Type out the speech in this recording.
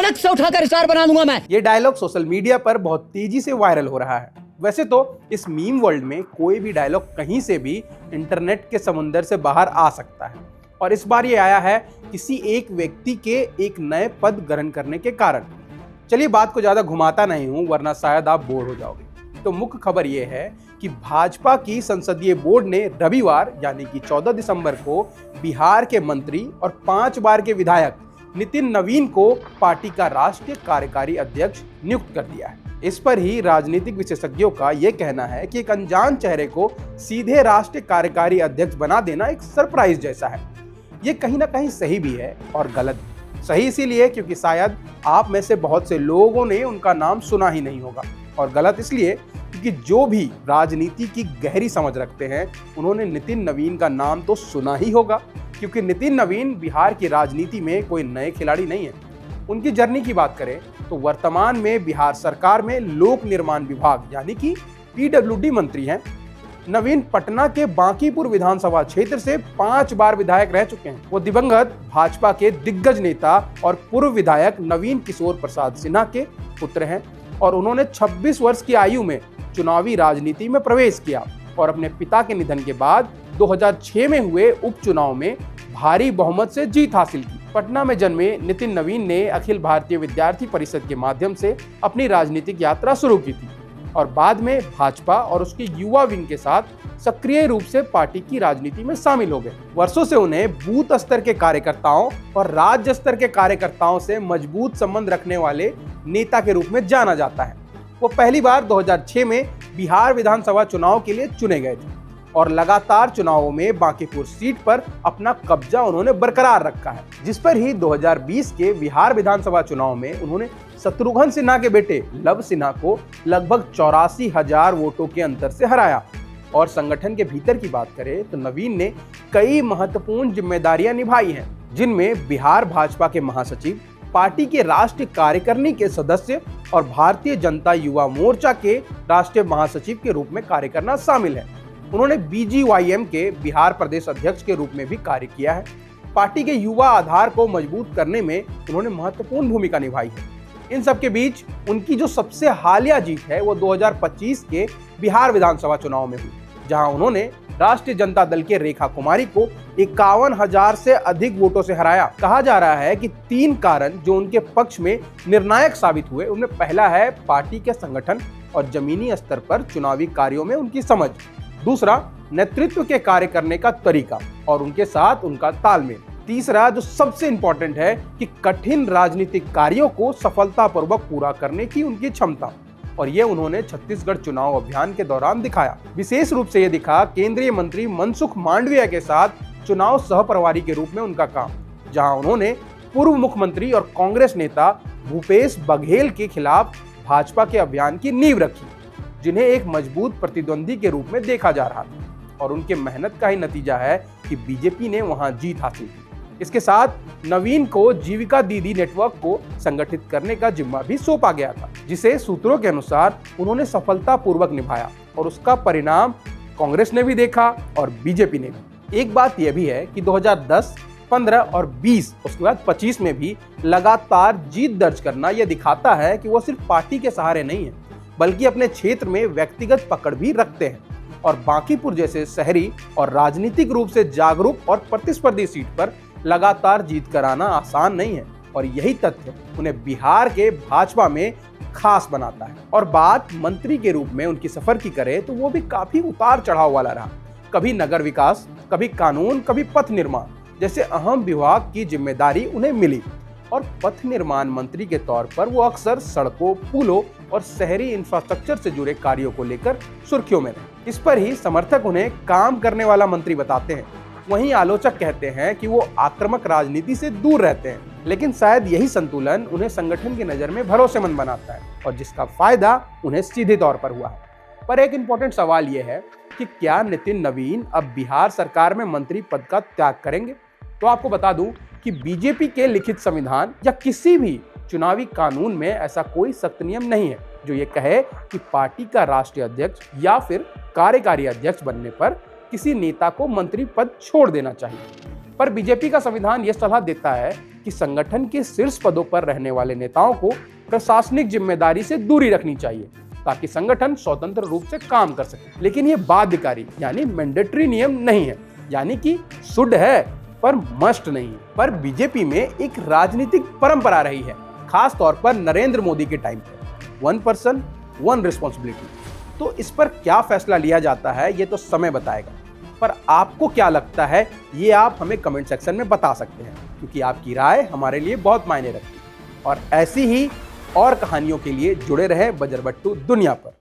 सड़क से उठाकर स्टार बना दूंगा मैं। ये डायलॉग सोशल मीडिया पर बहुत तेजी से वायरल हो रहा है। वैसे तो इस मीम वर्ल्ड में कोई भी डायलॉग कहीं से भी इंटरनेट के समुंदर से बाहर आ सकता है, और इस बार ये आया है किसी एक व्यक्ति के एक नए पद ग्रहण करने के कारण। चलिए बात को ज्यादा घुमाता नहीं हूं, वरना शायद आप बोर हो जाओगे। तो मुख्य खबर ये है कि भाजपा की संसदीय बोर्ड ने रविवार यानी कि 14 दिसंबर को बिहार के मंत्री और 5 बार के विधायक नितिन नवीन को पार्टी का राष्ट्रीय कार्यकारी अध्यक्ष नियुक्त कर दिया है। इस पर ही राजनीतिक विशेषज्ञों का यह कहना है कि एक अनजान चेहरे को सीधे राष्ट्रीय कार्यकारी अध्यक्ष बना देना एक सरप्राइज जैसा है। ये कहीं ना कहीं सही भी है और गलत भी। सही इसीलिए क्योंकि शायद आप में से बहुत से लोगों ने उनका नाम सुना ही नहीं होगा, और गलत इसलिए क्योंकि जो भी राजनीति की गहरी समझ रखते हैं उन्होंने नितिन नवीन का नाम तो सुना ही होगा, क्योंकि नितिन नवीन बिहार की राजनीति में कोई नए खिलाड़ी नहीं है। उनकी जर्नी की बात करें तो वर्तमान में बिहार सरकार में लोक निर्माण विभाग यानी कि PWD मंत्री हैं। नवीन पटना के बांकीपुर विधानसभा क्षेत्र से 5 बार विधायक रह चुके हैं। वो दिवंगत भाजपा के दिग्गज नेता और पूर्व विधायक नवीन किशोर प्रसाद सिन्हा के पुत्र हैं, और उन्होंने 26 वर्ष की आयु में चुनावी राजनीति में प्रवेश किया और अपने पिता के निधन के बाद 2006 में हुए उपचुनाव में भारी बहुमत से जीत हासिल की। पटना में जन्मे नितिन नवीन ने अखिल भारतीय विद्यार्थी परिषद के माध्यम से अपनी राजनीतिक यात्रा शुरू की थी, और बाद में भाजपा और उसकी युवा विंग के साथ सक्रिय रूप से पार्टी की राजनीति में शामिल हो गए। वर्षों से उन्हें बूथ स्तर के कार्यकर्ताओं और राज्य स्तर के कार्यकर्ताओं से मजबूत संबंध रखने वाले नेता के रूप में जाना जाता है। वो पहली बार 2006 में बिहार विधानसभा चुनाव के लिए चुने गए थे, और लगातार चुनावों में बांकीपुर सीट पर अपना कब्जा उन्होंने बरकरार रखा है, जिस पर ही 2020 के बिहार विधानसभा चुनाव में उन्होंने शत्रुघ्न सिन्हा के बेटे लव सिन्हा को लगभग 84,000 वोटों के अंतर से हराया। और संगठन के भीतर की बात करें तो नवीन ने कई महत्वपूर्ण जिम्मेदारियां निभाई हैं, जिनमें बिहार भाजपा के महासचिव, पार्टी के राष्ट्रीय कार्यकारिणी के सदस्य और भारतीय जनता युवा मोर्चा के राष्ट्रीय महासचिव के रूप में कार्य करना शामिल है। उन्होंने BGYM के बिहार प्रदेश अध्यक्ष के रूप में भी कार्य किया है। पार्टी के युवा आधार को मजबूत करने में उन्होंने महत्वपूर्ण भूमिका निभाई है। इन सब के बीच उनकी जो सबसे हालिया जीत है वो 2025 के बिहार विधानसभा चुनाव में हुई, जहां उन्होंने राष्ट्रीय जनता दल के रेखा कुमारी को 51,000 से अधिक वोटों से हराया। कहा जा रहा है कि 3 कारण जो उनके पक्ष में निर्णायक साबित हुए, उनमें पहला है पार्टी के संगठन और जमीनी स्तर पर चुनावी कार्यों में उनकी समझ, दूसरा नेतृत्व के कार्य करने का तरीका और उनके साथ उनका तालमेल, तीसरा जो सबसे इंपॉर्टेंट है कि कठिन राजनीतिक कार्यों को सफलतापूर्वक पूरा करने की उनकी क्षमता, और ये उन्होंने छत्तीसगढ़ चुनाव अभियान के दौरान दिखाया। विशेष रूप से ये दिखा केंद्रीय मंत्री मनसुख मांडविया के साथ चुनाव सहप्रभारी के रूप में उनका काम, जहां उन्होंने पूर्व मुख्यमंत्री और कांग्रेस नेता भूपेश बघेल के खिलाफ भाजपा के अभियान की नींव रखी, जिन्हें एक मजबूत प्रतिद्वंदी के रूप में देखा जा रहा था, और उनके मेहनत का ही नतीजा है कि बीजेपी ने वहां जीत हासिल की। इसके साथ नवीन को जीविका दीदी नेटवर्क को संगठित करने का जिम्मा भी सौंपा गया था, जिसे सूत्रों के अनुसार उन्होंने सफलतापूर्वक निभाया, और उसका परिणाम कांग्रेस ने भी देखा और बीजेपी ने भी। एक बात यह भी है कि 2010, 15 और 20 उसके बाद 25 में भी लगातार जीत दर्ज करना यह दिखाता है कि वो सिर्फ पार्टी के सहारे नहीं है, बल्कि अपने क्षेत्र में व्यक्तिगत पकड़ भी रखते हैं। और बांकीपुर जैसे शहरी और राजनीतिक रूप से जागरूक और प्रतिस्पर्धी सीट पर लगातार जीत कराना आसान नहीं है, और यही तथ्य उन्हें बिहार के भाजपा में खास बनाता है। और बात मंत्री के रूप में उनकी सफर की करें तो वो भी काफी उतार चढ़ाव वाला रहा। कभी नगर विकास, कभी कानून, कभी पथ निर्माण जैसे अहम विभाग की जिम्मेदारी उन्हें मिली, और पथ निर्माण मंत्री के तौर पर वो अक्सर सड़कों, पुलों और शहरी इंफ्रास्ट्रक्चर से जुड़े कार्यों को लेकर सुर्खियों में रहे। इस पर ही समर्थक उन्हें काम करने वाला मंत्री बताते हैं, वहीं आलोचक कहते हैं कि वो आक्रामक राजनीति से दूर रहते हैं। लेकिन शायद यही संतुलन उन्हें संगठन की नजर में भरोसेमंद बनाता है, और जिसका फायदा उन्हें सीधे तौर पर हुआ है। पर एक इंपॉर्टेंट सवाल यह है कि क्या नितिन नवीन अब बिहार सरकार में मंत्री पद का त्याग करेंगे? तो आपको बता दूं कि बीजेपी के लिखित संविधान या किसी भी चुनावी कानून में ऐसा कोई सख्त नियम नहीं है जो ये कहे कि पार्टी का राष्ट्रीय अध्यक्ष या फिर कार्यकारी अध्यक्ष बनने पर किसी नेता को मंत्री पद छोड़ देना चाहिए। पर बीजेपी का संविधान यह सलाह देता है कि संगठन के शीर्ष पदों पर रहने वाले नेताओं को प्रशासनिक जिम्मेदारी से दूरी रखनी चाहिए ताकि संगठन स्वतंत्र रूप से काम कर सके। लेकिन ये बाध्यकारी यानी मैंडेटरी नियम नहीं है, यानी कि शुड है पर मस्ट नहीं है। पर बीजेपी में एक राजनीतिक परंपरा रही है, खास तौर पर नरेंद्र मोदी के टाइम पर, 1 पर्सन 1 रिस्पॉन्सिबिलिटी। तो इस पर क्या फैसला लिया जाता है ये तो समय बताएगा, पर आपको क्या लगता है ये आप हमें कमेंट सेक्शन में बता सकते हैं, क्योंकि आपकी राय हमारे लिए बहुत मायने रखती है। और ऐसी ही और कहानियों के लिए जुड़े रहे बजरबट्टू दुनिया पर।